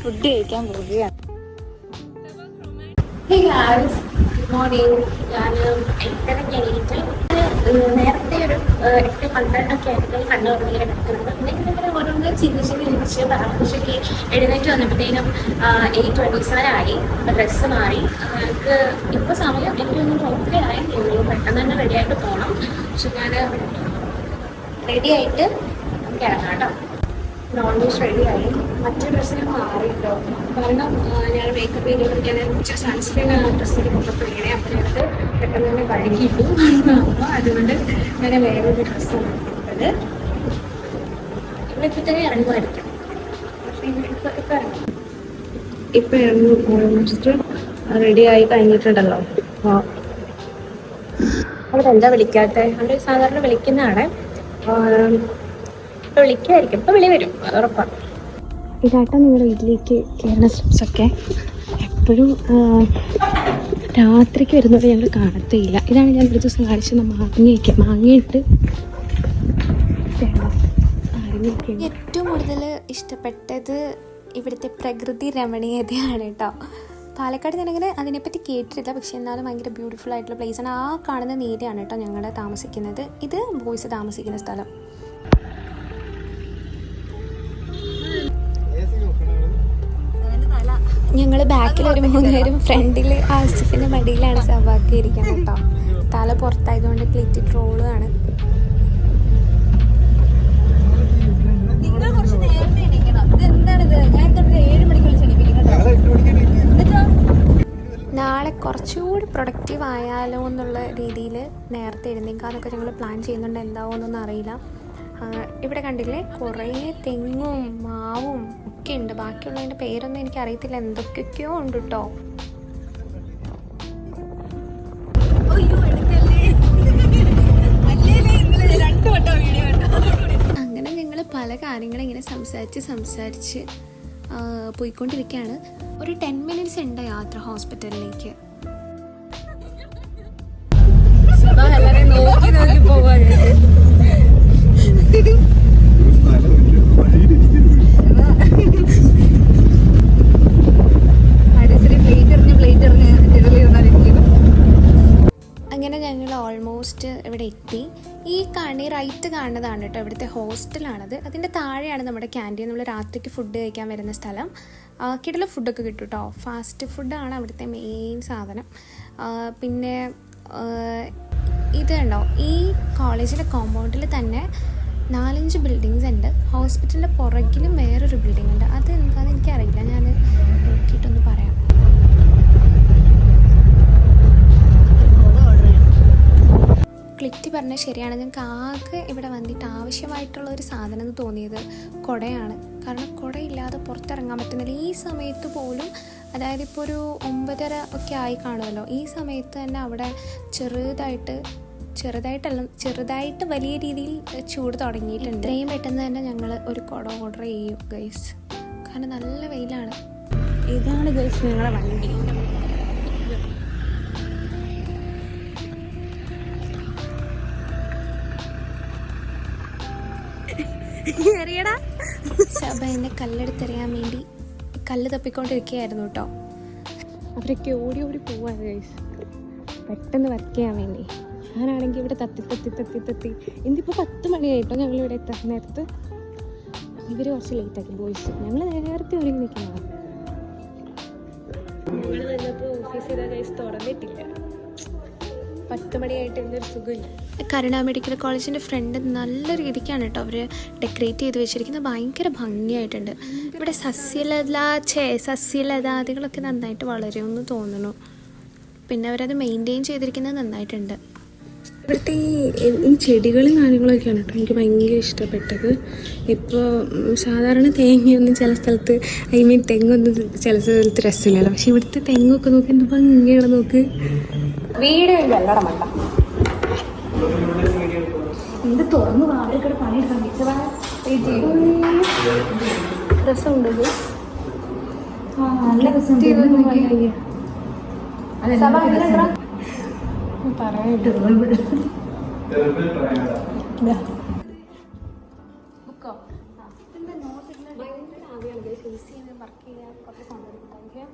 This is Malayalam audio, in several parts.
ഫുഡ് കഴിക്കാൻ പോവുകയാണ്. Good morning. ഞാൻ 8:30 എണീറ്റ് നേരത്തെ ഒരു 8:12 ആയിട്ട് കണ്ണുറങ്ങിയാണ് കിടക്കുന്നത്. പിന്നെ ഓരോന്ന് ചിന്തിച്ച് താമസിച്ച് എഴുന്നേറ്റ് വന്നപ്പോഴത്തേനും 8:27 ആയി. ഡ്രസ്സ് മാറി. എനിക്ക് ഇപ്പോൾ സമയം എനിക്കൊന്നും ഒത്തിരി ആയി. പെട്ടെന്ന് തന്നെ റെഡിയായിട്ട് പോകണം. പക്ഷെ ഞാൻ റെഡിയായിട്ട് നമുക്ക് ഇറങ്ങാം കേട്ടോ. ഓൾമോസ്റ്റ് റെഡിയായി. മറ്റേ ഡ്രസ്സിന് മാറിയിട്ടോ. കാരണം ഞാൻ മേക്കപ്പ് ചെയ്തപ്പോൾ ഞാൻ കുറച്ച് സൺസ്ക്രീൻ ഡ്രസ്സിൽ കൊണ്ടപ്പോഴേ അപ്പോഴത് പെട്ടെന്ന് തന്നെ കഴുകിയിട്ടു. അപ്പോൾ അതുകൊണ്ട് ഞാൻ വേറൊരു ഡ്രസ്സാണ് എടുത്തത്. ഇവിടെ തന്നെ ഇറങ്ങുമായിരിക്കും. പക്ഷേ ഇപ്പം ഇറങ്ങും. ഇപ്പം ഇറങ്ങും. ഓൾമോസ്റ്റ് റെഡിയായി കഴിഞ്ഞിട്ടുണ്ടല്ലോ. അപ്പോൾ അവിടെ എന്താ വിളിക്കാത്തത്? അവിടെ സാധാരണ വിളിക്കുന്നതാണ്. ഇപ്പോൾ വിളിക്കുമായിരിക്കും. ഇപ്പോൾ വിളി വരും, അത് ഉറപ്പാണ്. ഇതാട്ടോ നിങ്ങളുടെ വീട്ടിലേക്ക് കയറുന്ന സ്റ്റെപ്സൊക്കെ. എപ്പോഴും രാത്രിക്ക് വരുന്നത് ഞങ്ങൾ കാണത്തേയില്ല. ഇതാണ് ഞാൻ ഒരു ദിവസം കാണിച്ചത്. മാങ്ങയിട്ട് ഏറ്റവും കൂടുതൽ ഇഷ്ടപ്പെട്ടത് ഇവിടുത്തെ പ്രകൃതി രമണീയതയാണ് കേട്ടോ. പാലക്കാട് ഞാനങ്ങനെ അതിനെപ്പറ്റി കേട്ടിട്ടില്ല, പക്ഷെ എന്നാലും ഭയങ്കര ബ്യൂട്ടിഫുൾ ആയിട്ടുള്ള പ്ലേസാണ്. ആ കാണുന്ന നീരയാണ് കേട്ടോ ഞങ്ങൾ താമസിക്കുന്നത്. ഇത് ബോയ്സ് താമസിക്കുന്ന സ്ഥലം. ഞങ്ങൾ ബാക്കിൽ ഒരു 3 പേരും ഫ്രണ്ടിൽ ആസിഫിൻ്റെ മടിയിലാണ് സവാക്കി ഇരിക്കുന്നത് കേട്ടോ. തല പുറത്തായതുകൊണ്ട് ക്ലിറ്റി ട്രോളാണ്. നാളെ കുറച്ചുകൂടി പ്രൊഡക്റ്റീവ് ആയാലോ എന്നുള്ള രീതിയിൽ നേരത്തെ എഴുന്നേക്കാന്നൊക്കെ ഞങ്ങൾ പ്ലാൻ ചെയ്യുന്നുണ്ട്. എന്താവുമെന്നൊന്നും അറിയില്ല. ഇവിടെ കണ്ടില്ലേ കുറേ തെങ്ങും മാവും ഒക്കെ ഉണ്ട്. ബാക്കിയുള്ളതിൻ്റെ പേരൊന്നും എനിക്കറിയത്തില്ല. എന്തൊക്കെയൊക്കെയോ ഉണ്ട് കേട്ടോ. അങ്ങനെ ഞങ്ങൾ പല കാര്യങ്ങളും ഇങ്ങനെ സംസാരിച്ച് പോയിക്കൊണ്ടിരിക്കുകയാണ്. ഒരു 10 മിനിറ്റ്സ് ഉണ്ട് യാത്ര ഹോസ്പിറ്റലിലേക്ക്. അങ്ങനെ ഞങ്ങൾ ഓൾമോസ്റ്റ് ഇവിടെ എത്തി. ഈ റൈറ്റ് കാണുന്നതാണ് കേട്ടോ ഇവിടുത്തെ ഹോസ്റ്റലാണത്. അതിൻ്റെ താഴെയാണ് നമ്മുടെ ക്യാൻറ്റീൻ. നമ്മൾ രാത്രിക്ക് ഫുഡ് കഴിക്കാൻ വരുന്ന സ്ഥലം. കിടല ഫുഡൊക്കെ കിട്ടും കേട്ടോ. ഫാസ്റ്റ് ഫുഡാണ് അവിടുത്തെ മെയിൻ സാധനം. പിന്നെ ഇത് കണ്ടോ, ഈ കോളേജിൻ്റെ കോമ്പൗണ്ടിൽ തന്നെ 4-5 ബിൽഡിങ്സ് ഉണ്ട്. ഹോസ്പിറ്റലിൻ്റെ പുറകിലും വേറൊരു ബിൽഡിംഗ് ഉണ്ട്. അത് എന്താണെന്ന് എനിക്കറിയില്ല, ഞാൻ നോക്കിയിട്ടൊന്ന് പറയാം. ക്ലിറ്റി പറഞ്ഞാൽ ശരിയാണ്. ഞങ്ങൾക്ക് ആകെ ഇവിടെ വന്നിട്ട് ആവശ്യമായിട്ടുള്ള ഒരു സാധനം എന്ന് തോന്നിയത് കുടയാണ്. കാരണം കുടയില്ലാതെ പുറത്തിറങ്ങാൻ പറ്റുന്നില്ല. ഈ സമയത്ത് പോലും, അതായത് ഇപ്പോൾ ഒരു 9:30 ഒക്കെ ആയി കാണുമല്ലോ, ഈ സമയത്ത് തന്നെ അവിടെ ചെറുതായിട്ട് വലിയ രീതിയിൽ ചൂട് തുടങ്ങിയിട്ടുണ്ട്. ഇത്രയും പെട്ടെന്ന് തന്നെ ഞങ്ങൾ ഒരു കുട ഓർഡർ ചെയ്യും ഗൈസ്. കാരണം നല്ല വെയിലാണ്. ഇതാണ് ഗൈസ് ഞങ്ങളുടെ വണ്ടി. സഭ എന്നെ കല്ലെടുത്തെറിയാൻ വേണ്ടി കല്ല് തപ്പിക്കൊണ്ടിരിക്കുകയായിരുന്നു കേട്ടോ. അവരൊക്കെ ഓടി പോവാണ് ഗൈസ് പെട്ടെന്ന് വർക്ക് ചെയ്യാൻ വേണ്ടി. ഞാനാണെങ്കിൽ ഇവിടെ തത്തി എന്തിപ്പോൾ 10 മണിയായിട്ടോ ഞങ്ങളിവിടെ എത്താൻ നേരത്ത്. ഇവർ കുറച്ച് ലേറ്റാക്കി ബോയ്സ്. ഞങ്ങൾ നേരത്തെ ഒരുങ്ങി നിൽക്കുന്നതാണ്. ഞങ്ങൾ വന്നപ്പോൾ ഓഫീസ് ചെയ്ത ഗൈസ് തുറന്നിട്ടില്ല. 10 മണിയായിട്ട് ഇന്നൊരു സുഖമില്ല. കരുണ മെഡിക്കൽ കോളേജിൻ്റെ ഫ്രണ്ട് നല്ല രീതിക്കാണ് കേട്ടോ അവർ ഡെക്കറേറ്റ് ചെയ്ത് വെച്ചിരിക്കുന്നത്. ഭയങ്കര ഭംഗിയായിട്ടുണ്ട്. ഇവിടെ സസ്യലതാദികളൊക്കെ നന്നായിട്ട് വളരുമെന്ന് തോന്നുന്നു. പിന്നെ അവരത് മെയിൻറ്റെയിൻ ചെയ്തിരിക്കുന്നത് നന്നായിട്ടുണ്ട്. ഇവിടുത്തെ ഈ ചെടികളും കാര്യങ്ങളൊക്കെയാണ് കേട്ടോ എനിക്ക് ഭയങ്കര ഇഷ്ടപ്പെട്ടത്. ഇപ്പോൾ സാധാരണ തേങ്ങയൊന്നും ചില സ്ഥലത്ത്, തെങ്ങൊന്നും ചില സ്ഥലത്ത് രസമില്ലല്ലോ. പക്ഷെ ഇവിടുത്തെ തെങ്ങൊക്കെ നോക്കി എന്ത് ഭംഗിയാണ്. നോക്ക് വീട് എന്ത് തുറന്നു വാടകയുടെ പണിയെടുക്കാൻ രസമുണ്ട്. നല്ല ആണ് AC വർക്ക് ചെയ്യാൻ കുറച്ച് സമയം. Thank you.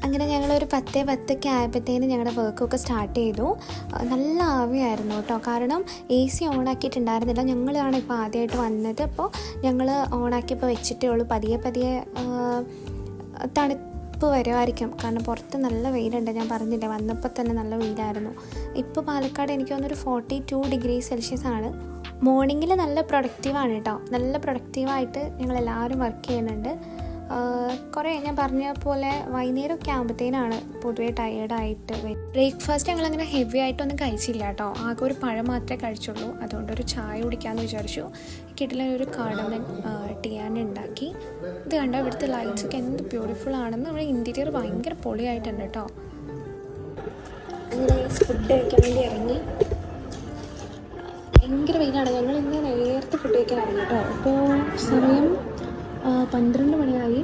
അങ്ങനെ ഞങ്ങളൊരു 10:10 ആയപ്പോഴത്തേന് ഞങ്ങളുടെ വർക്കൊക്കെ സ്റ്റാർട്ട് ചെയ്തു. നല്ല ആവിയായിരുന്നു കേട്ടോ, കാരണം AC ഓണാക്കിയിട്ടുണ്ടായിരുന്നില്ല. ഞങ്ങളാണ് ഇപ്പോൾ ആദ്യമായിട്ട് വന്നത്. അപ്പോൾ ഞങ്ങൾ ഓണാക്കിയപ്പോൾ വെച്ചിട്ടേ ഉള്ളൂ. പതിയെ തണുപ്പ് വരുമായിരിക്കും, കാരണം പുറത്ത് നല്ല വെയിലുണ്ട്. ഞാൻ പറഞ്ഞില്ലേ, വന്നപ്പോൾ തന്നെ നല്ല വെയിലായിരുന്നു. ഇപ്പോൾ പാലക്കാട് എനിക്ക് തോന്നുന്നൊരു 42 ഡിഗ്രി സെൽഷ്യസ് ആണ്. മോർണിംഗിൽ നല്ല പ്രൊഡക്റ്റീവാണ് കേട്ടോ, നല്ല പ്രൊഡക്റ്റീവായിട്ട് ഞങ്ങളെല്ലാവരും വർക്ക് ചെയ്യുന്നുണ്ട്. കുറേ ഞാൻ പറഞ്ഞ പോലെ വൈകുന്നേരമൊക്കെ ആകുമ്പോഴത്തേനാണ് പൊതുവേ ടയേർഡായിട്ട്. ബ്രേക്ക്ഫാസ്റ്റ് ഞങ്ങളങ്ങനെ ഹെവി ആയിട്ടൊന്നും കഴിച്ചില്ല കേട്ടോ, ആകെ ഒരു പഴം മാത്രമേ കഴിച്ചുള്ളൂ. അതുകൊണ്ടൊരു ചായ കുടിക്കാമെന്ന് വിചാരിച്ചു. കിട്ടിലൊരു കാർഡമൻ ടീ ഉണ്ടാക്കി. ഇത് കണ്ടോ, ഇവിടുത്തെ ലൈറ്റ്സൊക്കെ എന്ത് ബ്യൂട്ടിഫുൾ ആണെന്ന്. ഇവിടെ ഇൻറ്റീരിയർ ഭയങ്കര പൊളിയായിട്ടുണ്ട് കേട്ടോ. അങ്ങനെ ഫുഡ് കഴിക്കാൻ വേണ്ടി ഇറങ്ങി. ഭയങ്കര വെയിലാണ്. ഞങ്ങൾ ഇന്ന് നേരത്തെ ഫുഡ് കഴിക്കാൻ ഇറങ്ങി കേട്ടോ. ഇപ്പോൾ സമയം 12 മണിയായി.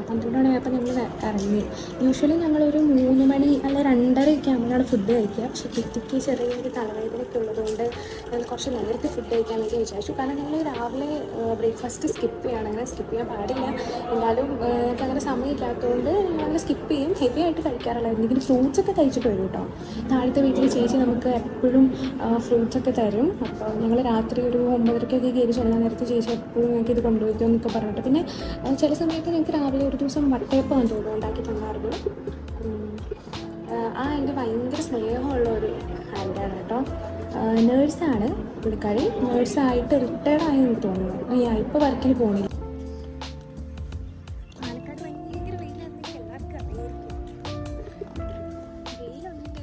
12 മണിയായപ്പോൾ ഞങ്ങൾ ഇറങ്ങി. യൂഷ്വലി ഞങ്ങളൊരു 3 മണി അല്ല 2:30 ആകുമ്പോഴാണ് ഫുഡ് കഴിക്കുക. പക്ഷേ കിറ്റിക്ക് ചെറിയൊരു തലവേദനയൊക്കെ ഉള്ളതുകൊണ്ട് ഞങ്ങൾ കുറച്ച് നേരത്തെ ഫുഡ് കഴിക്കാൻ വേണ്ടി വിചാരിച്ചു. കാരണം ഞങ്ങൾ രാവിലെ ബ്രേക്ക്ഫാസ്റ്റ് സ്കിപ്പ് ചെയ്യണം. അങ്ങനെ സ്കിപ്പ് ചെയ്യാൻ പാടില്ല, എന്നാലും ഞങ്ങൾക്ക് അങ്ങനെ സമയമില്ലാത്തതുകൊണ്ട് ഞങ്ങൾ സ്കിപ്പ് ചെയ്യും. ഹെവി ആയിട്ട് കഴിക്കാറില്ല. എന്തെങ്കിലും ഫ്രൂട്ട്സൊക്കെ കഴിച്ചിട്ട് വരും കേട്ടോ. താഴത്തെ വീട്ടിൽ ചേച്ചി നമുക്ക് എപ്പോഴും ഫ്രൂട്ട്സൊക്കെ തരും. അപ്പോൾ ഞങ്ങൾ രാത്രി ഒരു 9:30 കയറി ചെല്ലാൻ നേരത്തെ ചേച്ചി എപ്പോഴും ഞങ്ങൾക്ക് ഇത് കൊണ്ടുപോയിക്കോ എന്നൊക്കെ പറഞ്ഞിട്ട്. പിന്നെ ചില സമയത്ത് ഞങ്ങൾക്ക് രാവിലെ ഒരു ദിവസം വട്ടയപ്പം തോന്നുന്നു ഉണ്ടാക്കി തന്നായിരുന്നു. ആ എൻ്റെ ഭയങ്കര സ്നേഹമുള്ള ഒരു ആൻറ്റാണ് കേട്ടോ. നേഴ്സാണ് പുള്ളിക്കാരി. നേഴ്സായിട്ട് റിട്ടയർഡായെന്ന് തോന്നുന്നു. ഇപ്പോൾ വർക്കിന് പോകുന്നില്ല. പാലക്കാട് ഭയങ്കര വെയിലായിരുന്നു, എല്ലാവർക്കും അറിയായിരിക്കും. വെയിലുണ്ട്,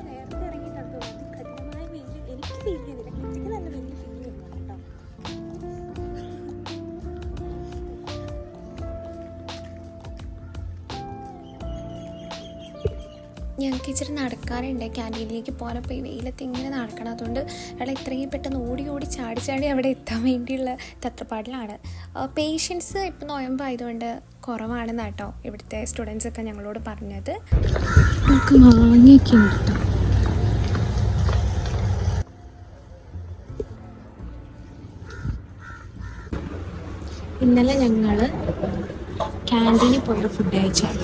നേരത്തെ ഇറങ്ങിയിട്ടാണ് തോന്നുന്നത്. കഠിനമായ വെയിൽ എനിക്ക് ഫീൽ ചെയ്യുന്നില്ല, കിറ്റിക്ക് നല്ല വെയിൽ ഫീൽ ചെയ്യുന്നു കേട്ടോ. ഞങ്ങൾക്ക് ഇച്ചിരി നടക്കാനുണ്ട് ക്യാൻറ്റീനിലേക്ക് പോകാനപ്പോൾ ഈ വെയിലത്ത് ഇങ്ങനെ നടക്കണം. അതുകൊണ്ട് അവിടെ ഇത്രയും പെട്ടെന്ന് ഓടി ചാടി അവിടെ എത്താൻ വേണ്ടിയുള്ള തത്രപ്പാടിലാണ്. പേഷ്യൻസ് ഇപ്പോൾ നോയമ്പായതുകൊണ്ട് കുറവാണെന്ന് കേട്ടോ ഇവിടുത്തെ സ്റ്റുഡൻസൊക്കെ ഞങ്ങളോട് പറഞ്ഞത്. നമുക്ക് മാങ്ങയൊക്കെ ഉണ്ട് കേട്ടോ. ഇന്നലെ ഞങ്ങൾ ക്യാൻറ്റീനിൽ പോയി ഫുഡ് കഴിച്ചാണ്.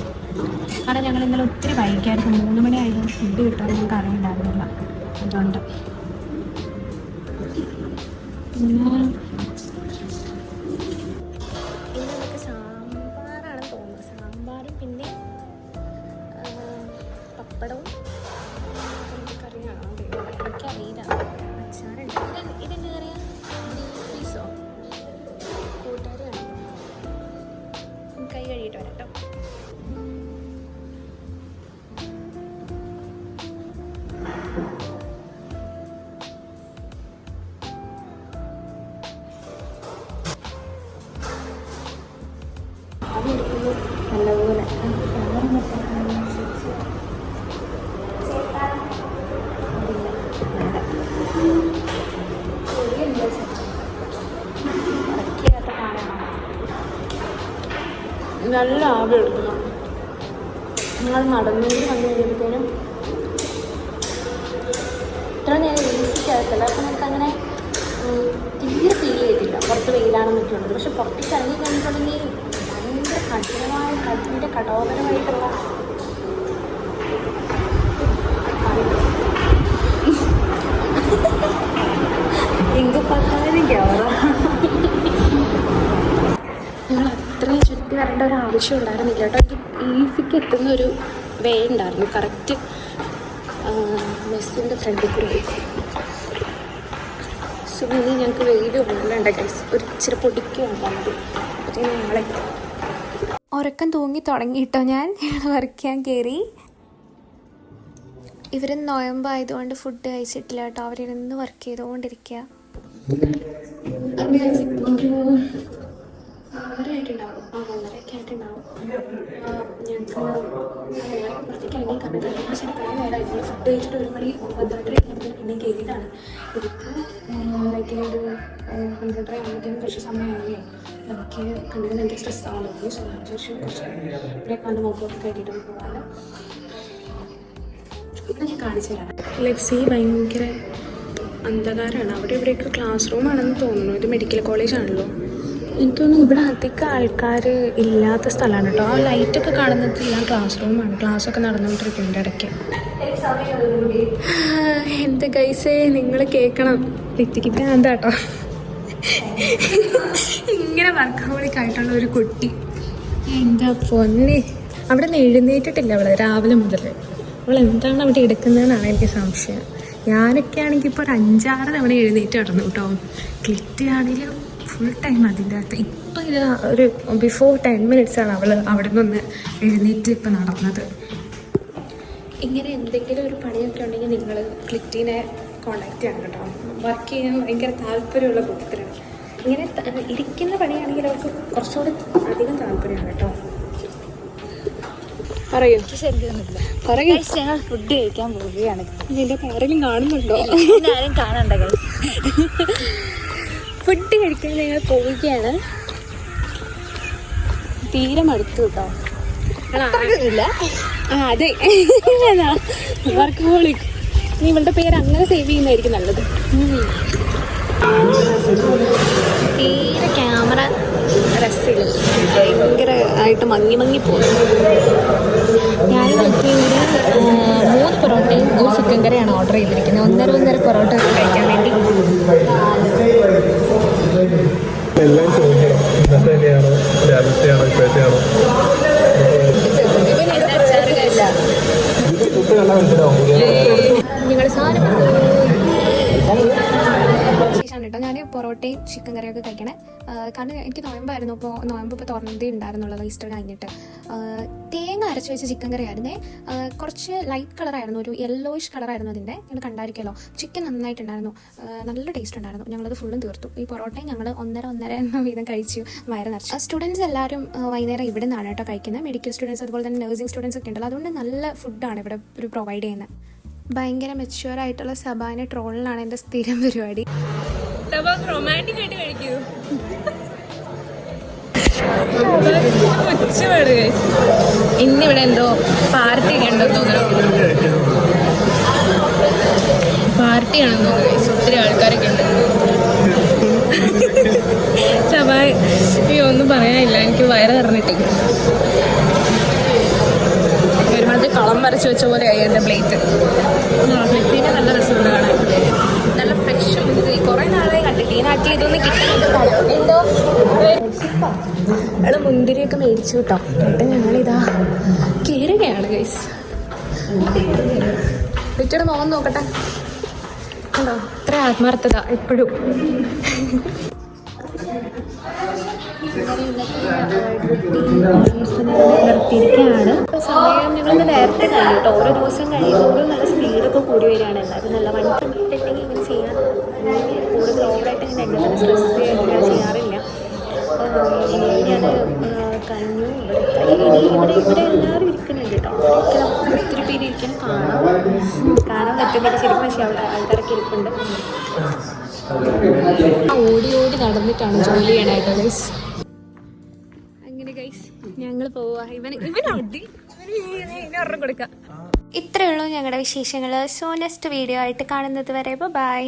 കാരണം ഞങ്ങൾ ഇന്നലെ ഒത്തിരി വൈകിയായിരുന്നു. 3 മണി ആയതുകൊണ്ട് ഫുഡ് കിട്ടുമെന്ന് നമുക്ക് അറിയണ്ടായിരുന്നില്ല. അതുകൊണ്ട് പിന്നെ നമുക്ക് സാമ്പാറാണ് തോന്നുന്നത്. സാമ്പാറും പിന്നെ പപ്പടവും കറിയാണോ എനിക്കറിയില്ല. അച്ചാറുണ്ട്. ഇതെന്താ കറിയാ? പീസോ കൂട്ടുകാരിയാണോ? കൈ കഴുകിയിട്ട് വരാം കേട്ടോ. നല്ലപോലെ നല്ല ആവി എടുക്കണം. നിങ്ങൾ നടന്നെങ്കിൽ വന്നു കഴിഞ്ഞപ്പോഴത്തേനും ഇത്ര നേരം ഈസിക്കാകത്തില്ല. അപ്പോൾ നമുക്ക് അങ്ങനെ തീരെ ഫീൽ ചെയ്തില്ല പുറത്ത് വെയിലാണെന്നൊക്കെ ഉള്ളത്. പക്ഷെ പുറത്തേക്ക് ഇറങ്ങി കഴിഞ്ഞിട്ടുണ്ടെങ്കിൽ ഭയങ്കര കഠിനമായ കഠിൻ്റെ കഠോപരമായിട്ടുള്ള എങ്കിൽ പത്താനും ക്യാമറ. ഞങ്ങൾ അത്രയും ചുറ്റി വരേണ്ട ഒരു ആവശ്യം ഉണ്ടായിരുന്നില്ല കേട്ടോ. എനിക്ക് ഈസിക്ക് എത്തുന്ന ഒരു വേ ഉണ്ടായിരുന്നു കറക്റ്റ് മെസ്സിൻ്റെ ഫ്രണ്ടിൽ കൂടി. സോ ഇനി ഞങ്ങൾക്ക് വെയിൽ കൊണ്ടുണ്ട് ഗൈസ്, ഒരു ഇച്ചിരി പൊടിക്ക് വന്നാൽ മതി. അപ്പോഴത്തേക്കും ഞങ്ങളെ ഉറക്കം തൂങ്ങി തുടങ്ങിയിട്ടോ. ഞങ്ങൾ വർക്ക് ചെയ്യാൻ കയറി. ഇവർ നോയമ്പായതുകൊണ്ട് ഫുഡ് കഴിച്ചിട്ടില്ല കേട്ടോ. അവരിരുന്ന് വർക്ക് ചെയ്തുകൊണ്ടിരിക്കുക. ഒരു 1:30 ആയിട്ടുണ്ടാവും. ഞങ്ങൾക്ക് പുറത്തേക്ക് ഇറങ്ങി കണ്ടിട്ട് ശരി കുറേ നേരമായിരുന്നു. ഫുഡ് കഴിച്ചിട്ട് 1 മണി 12:30 പിന്നെ കയറിയതാണ്. ഇതിപ്പോൾ ലൈക്ക് ഒരു 12:30 ആകുമ്പോഴത്തേനും കുറച്ച് സമയമായില്ലേ. നമുക്ക് കണ്ടിട്ട് എനിക്ക് സ്ട്രെസ് ആവുന്നു. സോ ഞാൻ വിചാരിച്ചു കുറച്ച് ബ്രേക്ക് കണ്ട് നോക്കൊക്കെ കയറ്റിയിട്ട് പോകാൻ. ഞാൻ കാണിച്ചു തരാം. ലെക്സി ഭയങ്കര അന്ധകാരമാണ്. അവിടെ ഇവിടെയൊക്കെ ക്ലാസ് റൂമാണെന്ന് തോന്നുന്നു. ഇത് മെഡിക്കൽ കോളേജാണല്ലോ. എനിക്ക് തോന്നുന്നു ഇവിടെ അധികം ആൾക്കാർ ഇല്ലാത്ത സ്ഥലമാണ് കേട്ടോ. ആ ലൈറ്റൊക്കെ കാണുന്നതെല്ലാം ക്ലാസ് റൂമാണ്. ക്ലാസ്സൊക്കെ നടന്നുകൊണ്ടിരിക്കുന്നുണ്ട് ഇടയ്ക്ക്. എൻ്റെ ഗൈസേ നിങ്ങൾ കേൾക്കണം, ലിറ്റിക്ക് എന്താ കേട്ടോ ഇങ്ങനെ വർക്കഹോളിക്കായിട്ടുള്ള ഒരു കുട്ടി. എൻ്റെ പൊന്നെ, അവിടെ നിന്ന് എഴുന്നേറ്റിട്ടില്ല അവൾ രാവിലെ മുതൽ. അവൾ എന്താണ് അവിടെ എടുക്കുന്നതെന്നാണ് എനിക്ക് സംശയം. ഞാനൊക്കെ ആണെങ്കിൽ ഇപ്പോൾ ഒരു 5-6 തവണ എഴുന്നേറ്റ് കിടന്നു കേട്ടോ. ക്ലിറ്റ് ആണെങ്കിലും ഫുൾ ടൈം അതിൻ്റെ അകത്ത്. ഇപ്പം ഇത് ഒരു ബിഫോർ 10 മിനിറ്റ്സാണ് അവൾ അവിടെ നിന്ന് എഴുന്നേറ്റ് ഇപ്പം നടന്നത്. ഇങ്ങനെ എന്തെങ്കിലും ഒരു പണിയൊക്കെ ഉണ്ടെങ്കിൽ നിങ്ങൾ ക്ലിറ്റിനെ കോണ്ടാക്ട് ചെയ്യണം കേട്ടോ. വർക്ക് ചെയ്യാൻ ഭയങ്കര താല്പര്യമുള്ള കൂട്ടത്തിലാണ്. ഇങ്ങനെ ഇരിക്കുന്ന പണിയാണെങ്കിൽ അവർക്ക് കുറച്ചുകൂടി അധികം താല്പര്യമാണ് കേട്ടോ. പറയൂ. പറയൂ. ഞങ്ങൾ ഫുഡ് കഴിക്കാൻ പോവുകയാണ്. ഇതിൻ്റെ ആരെങ്കിലും കാണുന്നുണ്ടോ? ആരും കാണണ്ട. ഫുഡ് കഴിക്കാൻ ഞങ്ങൾ പോവുകയാണ്. തീരെ മടുത്തു കേട്ടോ. ഇല്ല അതെ, വർക്കഹോളിക്. നീ ഇവളുടെ പേര് അങ്ങനെ സേവ് ചെയ്യുന്നതായിരിക്കും നല്ലത്. തീരെ ക്യാമറ രസമില്ല, ഭയങ്കരമായിട്ട് മങ്ങി പോകുന്നു. ഞാൻ നോക്കിയ 3 പൊറോട്ടയും 1 ചിക്കൻ കറിയാണ് ഓർഡർ ചെയ്തിരിക്കുന്നത്. 1.5 പൊറോട്ട കഴിക്കാൻ വേണ്ടി. എല്ലാം ചോദിക്കണം, ഇന്നത്തെ തന്നെയാണോ രാവിലത്തെയാണോ ഇപ്പോഴത്തെയാണോ? നിങ്ങൾ സാധനം ശേഷമാണ് കേട്ടോ ഞാൻ പൊറോട്ടയും ചിക്കൻ കറിയൊക്കെ കഴിക്കണേ. കാരണം എനിക്ക് നോയമ്പായിരുന്നു. നോയമ്പ് ഇപ്പോൾ തുറന്നതേ ഉണ്ടായിരുന്നുള്ളത്, ഈസ്റ്റർ കഴിഞ്ഞിട്ട്. തേങ്ങ അരച്ച് വെച്ച ചിക്കൻ കറി ആയിരുന്നേ. കുറച്ച് ലൈറ്റ് കളറായിരുന്നു, ഒരു യെല്ലോയിഷ് കളറായിരുന്നു അതിൻ്റെ. നിങ്ങൾ കണ്ടായിരിക്കുമല്ലോ. ചിക്കൻ നന്നായിട്ടുണ്ടായിരുന്നു, നല്ല ടേസ്റ്റ് ഉണ്ടായിരുന്നു. ഞങ്ങളത് ഫുള്ളും തീർത്തു. ഈ പൊറോട്ടയും ഞങ്ങൾ 1.5 വീതം കഴിച്ചു, വയറ് നിറച്ചു. സ്റ്റുഡൻസ് എല്ലാവരും വൈകുന്നേരം ഇവിടെ നിന്നാണ് കേട്ടോ കഴിക്കുന്നത്. മെഡിക്കൽ സ്റ്റുഡൻസ്, അതുപോലെ തന്നെ നഴ്സിംഗ് സ്റ്റുഡൻസ് ഒക്കെ ഉണ്ടല്ലോ. അതുകൊണ്ട് നല്ല ഫുഡാണ് ഇവിടെ ഒരു പ്രൊവൈഡ് ചെയ്യുന്നത്. ഭയങ്കര മെച്യൂറായിട്ടുള്ള സബാനെ ട്രോളിലാണ് എൻ്റെ സ്ഥിരം പരിപാടി. റൊമാൻറ്റിക് ആയിട്ട് കഴിക്കൂ. ഇന്നിവിടെ എന്തോ പാർട്ടി ഒക്കെ ഉണ്ടോ തോന്നുന്നു. പാർട്ടിയാണെന്ന് തോന്നുന്നു. ഒത്തിരി ആൾക്കാരൊക്കെ ഉണ്ട്. സബായ് ഒന്നും പറയാനില്ല, എനിക്ക് വയറ് നിറഞ്ഞിട്ടേ. ഒരുമാതിരി കളം വരച്ച് വെച്ച പോലെ ആയി എൻ്റെ പ്ലേറ്റ്. പ്ലേറ്റിന് നല്ല രസമുണ്ട് കാണാൻ. നല്ല ഫ്രഷ് മുന്തിരി. കുറേ നാളായി കണ്ടിട്ട് ഈ നാട്ടിൽ ഇതൊന്നും കിട്ടുന്നുണ്ടോ. അവിടെ മുന്തിരിയൊക്കെ മേടിച്ചു കേട്ടോ. എന്നിട്ട് ഞങ്ങളിതാ കയറുകയാണ് ഗൈസ്. വീട്ടിയുടെ മുഖം നോക്കട്ടെ, കണ്ടോ ഇത്ര ആത്മാർത്ഥത എപ്പോഴും. നിർത്തിയിരിക്കുകയാണ്. ഇപ്പോൾ സമയം ഞങ്ങളൊന്ന് നേരത്തെ കഴിയും കേട്ടോ. ഓരോ ദിവസം കഴിയുന്നതോറും നല്ല സ്പീഡൊക്കെ കൂടി വരികയാണ്. എല്ലാവരും നല്ല വണ്ടി കണ്ടിട്ടുണ്ടെങ്കിൽ ഇങ്ങനെ ചെയ്യാൻ കൂടുതൽ ഓവറായിട്ട് ഇങ്ങനെ എന്നെ തന്നെ സ്ട്രെസ് ഇങ്ങനെ ചെയ്യാറില്ല. ഞാൻ കഴിഞ്ഞു. ഇവിടെ എല്ലാവരും ഇരിക്കുന്നുണ്ട് കേട്ടോ. ഒത്തിരി പേര് ഇരിക്കാൻ കാണാൻ പറ്റുന്നില്ല ശരിക്കും. പക്ഷേ അവിടെ ആൾക്കാരൊക്കെ ഇരിപ്പുണ്ട്. ഓടി നടന്നിട്ടാണ് ജോലി ചെയ്യണായിട്ട് ഗൈസ്. അങ്ങനെ ഗൈസ് ഞങ്ങൾ പോവാ. ഇത്രയേ ഉള്ളൂ ഞങ്ങളുടെ വിശേഷങ്ങൾ. സോ നെക്സ്റ്റ് വീഡിയോ ആയിട്ട് കാണുന്നത് വരെ ബൈ.